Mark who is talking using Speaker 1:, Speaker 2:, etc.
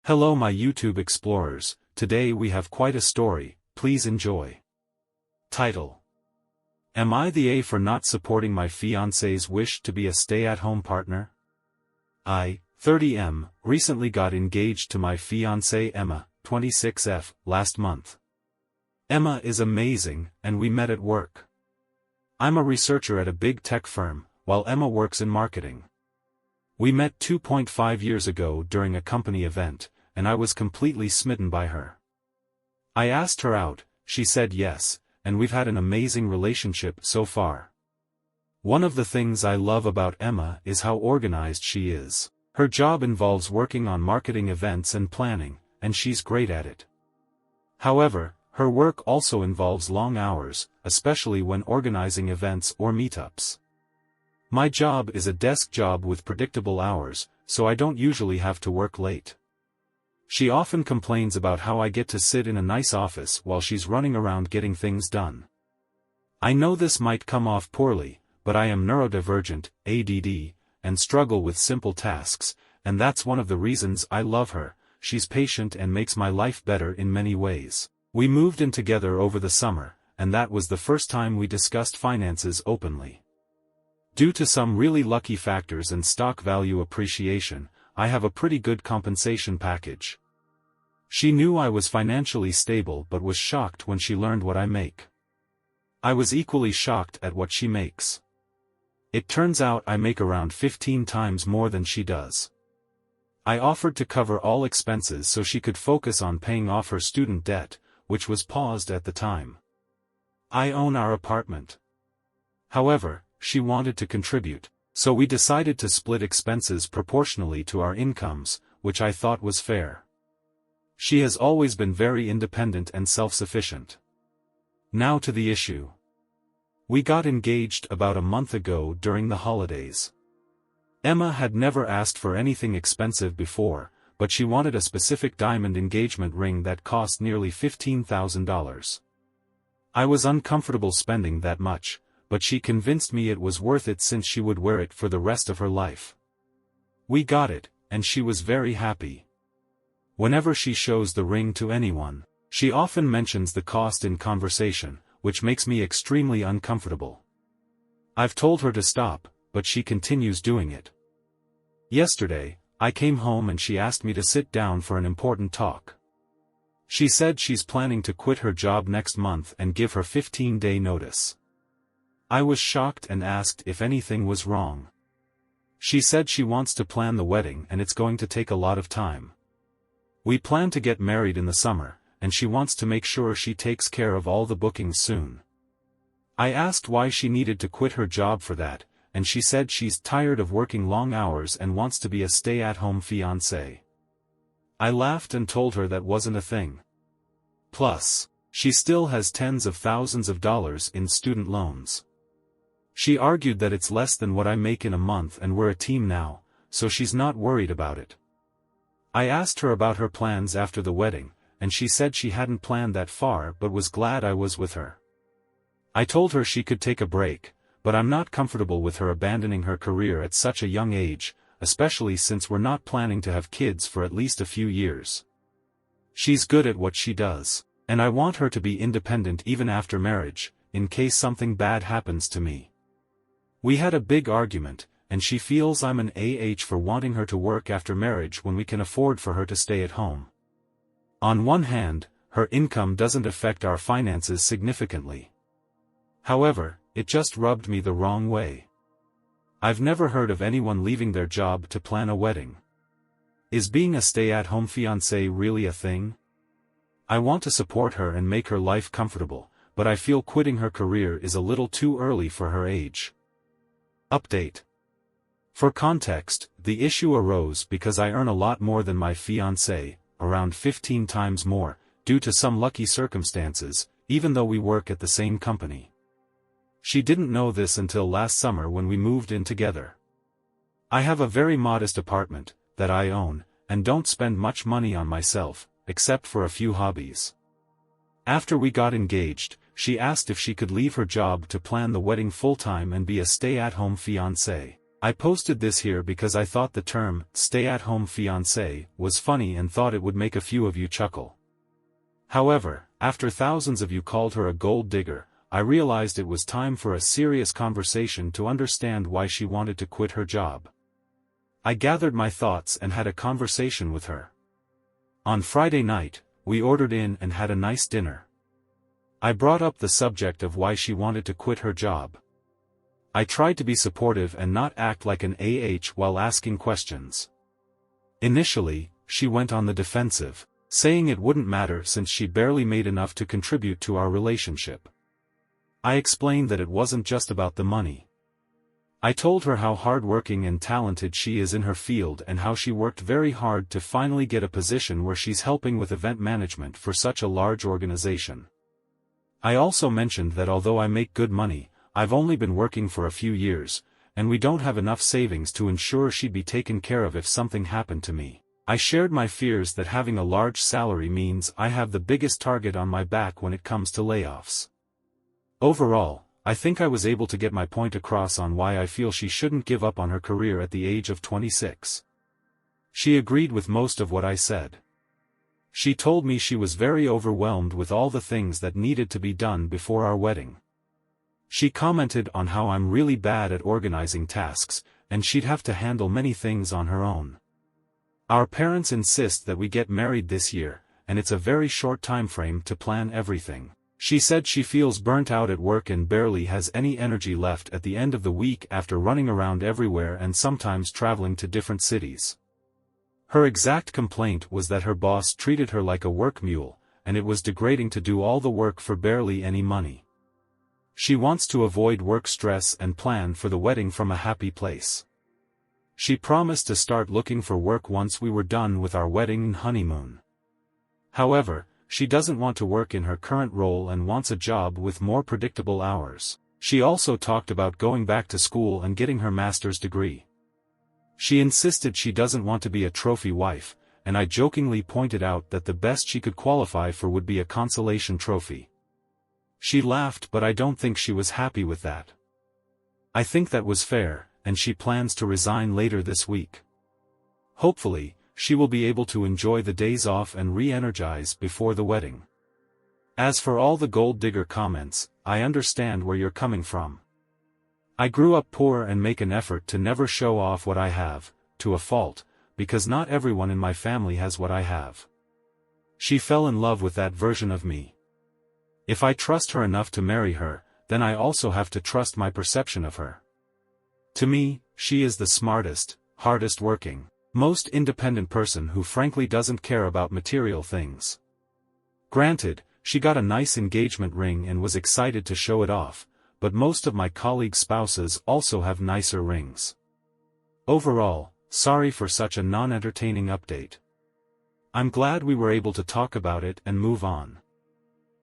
Speaker 1: Hello my YouTube explorers, today we have quite a story, please enjoy. Title: Am I the A for not supporting my fiancé's wish to be a stay-at-home partner? I, 30M, recently got engaged to my fiancée Emma, 26F, last month. Emma is amazing, and we met at work. I'm a researcher at a big tech firm, while Emma works in marketing. We met 2.5 years ago during a company event, and I was completely smitten by her. I asked her out, she said yes, and we've had an amazing relationship so far. One of the things I love about Emma is how organized she is. Her job involves working on marketing events and planning, and she's great at it. However, her work also involves long hours, especially when organizing events or meetups. My job is a desk job with predictable hours, so I don't usually have to work late. She often complains about how I get to sit in a nice office while she's running around getting things done. I know this might come off poorly, but I am neurodivergent, ADD, and struggle with simple tasks, and that's one of the reasons I love her. She's patient and makes my life better in many ways. We moved in together over the summer, and that was the first time we discussed finances openly. Due to some really lucky factors and stock value appreciation, I have a pretty good compensation package. She knew I was financially stable but was shocked when she learned what I make. I was equally shocked at what she makes. It turns out I make around 15 times more than she does. I offered to cover all expenses so she could focus on paying off her student debt, which was paused at the time. I own our apartment. However, she wanted to contribute, so we decided to split expenses proportionally to our incomes, which I thought was fair. She has always been very independent and self-sufficient. Now to the issue. We got engaged about a month ago during the holidays. Emma had never asked for anything expensive before, but she wanted a specific diamond engagement ring that cost nearly $15,000. I was uncomfortable spending that much, but she convinced me it was worth it since she would wear it for the rest of her life. We got it, and she was very happy. Whenever she shows the ring to anyone, she often mentions the cost in conversation, which makes me extremely uncomfortable. I've told her to stop, but she continues doing it. Yesterday, I came home and she asked me to sit down for an important talk. She said she's planning to quit her job next month and give her 15-day notice. I was shocked and asked if anything was wrong. She said she wants to plan the wedding and it's going to take a lot of time. We plan to get married in the summer, and she wants to make sure she takes care of all the bookings soon. I asked why she needed to quit her job for that, and she said she's tired of working long hours and wants to be a stay-at-home fiancé. I laughed and told her that wasn't a thing. Plus, she still has tens of thousands of dollars in student loans. She argued that it's less than what I make in a month and we're a team now, so she's not worried about it. I asked her about her plans after the wedding, and she said she hadn't planned that far but was glad I was with her. I told her she could take a break, but I'm not comfortable with her abandoning her career at such a young age, especially since we're not planning to have kids for at least a few years. She's good at what she does, and I want her to be independent even after marriage, in case something bad happens to me. We had a big argument, and she feels I'm an for wanting her to work after marriage when we can afford for her to stay at home. On one hand, her income doesn't affect our finances significantly. However, it just rubbed me the wrong way. I've never heard of anyone leaving their job to plan a wedding. Is being a stay-at-home fiancé really a thing? I want to support her and make her life comfortable, but I feel quitting her career is a little too early for her age. Update. For context, the issue arose because I earn a lot more than my fiancé, around 15 times more, due to some lucky circumstances, even though we work at the same company. She didn't know this until last summer when we moved in together. I have a very modest apartment, that I own, and don't spend much money on myself, except for a few hobbies. After we got engaged, she asked if she could leave her job to plan the wedding full-time and be a stay-at-home fiancé. I posted this here because I thought the term, stay-at-home fiancé, was funny and thought it would make a few of you chuckle. However, after thousands of you called her a gold digger, I realized it was time for a serious conversation to understand why she wanted to quit her job. I gathered my thoughts and had a conversation with her. On Friday night, we ordered in and had a nice dinner. I brought up the subject of why she wanted to quit her job. I tried to be supportive and not act like an while asking questions. Initially, she went on the defensive, saying it wouldn't matter since she barely made enough to contribute to our relationship. I explained that it wasn't just about the money. I told her how hardworking and talented she is in her field and how she worked very hard to finally get a position where she's helping with event management for such a large organization. I also mentioned that although I make good money, I've only been working for a few years, and we don't have enough savings to ensure she'd be taken care of if something happened to me. I shared my fears that having a large salary means I have the biggest target on my back when it comes to layoffs. Overall, I think I was able to get my point across on why I feel she shouldn't give up on her career at the age of 26. She agreed with most of what I said. She told me she was very overwhelmed with all the things that needed to be done before our wedding. She commented on how I'm really bad at organizing tasks, and she'd have to handle many things on her own. Our parents insist that we get married this year, and it's a very short time frame to plan everything. She said she feels burnt out at work and barely has any energy left at the end of the week after running around everywhere and sometimes traveling to different cities. Her exact complaint was that her boss treated her like a work mule, and it was degrading to do all the work for barely any money. She wants to avoid work stress and plan for the wedding from a happy place. She promised to start looking for work once we were done with our wedding and honeymoon. However, she doesn't want to work in her current role and wants a job with more predictable hours. She also talked about going back to school and getting her master's degree. She insisted she doesn't want to be a trophy wife, and I jokingly pointed out that the best she could qualify for would be a consolation trophy. She laughed, but I don't think she was happy with that. I think that was fair, and she plans to resign later this week. Hopefully, she will be able to enjoy the days off and re-energize before the wedding. As for all the gold digger comments, I understand where you're coming from. I grew up poor and make an effort to never show off what I have, to a fault, because not everyone in my family has what I have. She fell in love with that version of me. If I trust her enough to marry her, then I also have to trust my perception of her. To me, she is the smartest, hardest working, most independent person who frankly doesn't care about material things. Granted, she got a nice engagement ring and was excited to show it off, but most of my colleagues' spouses also have nicer rings. Overall, sorry for such a non-entertaining update. I'm glad we were able to talk about it and move on.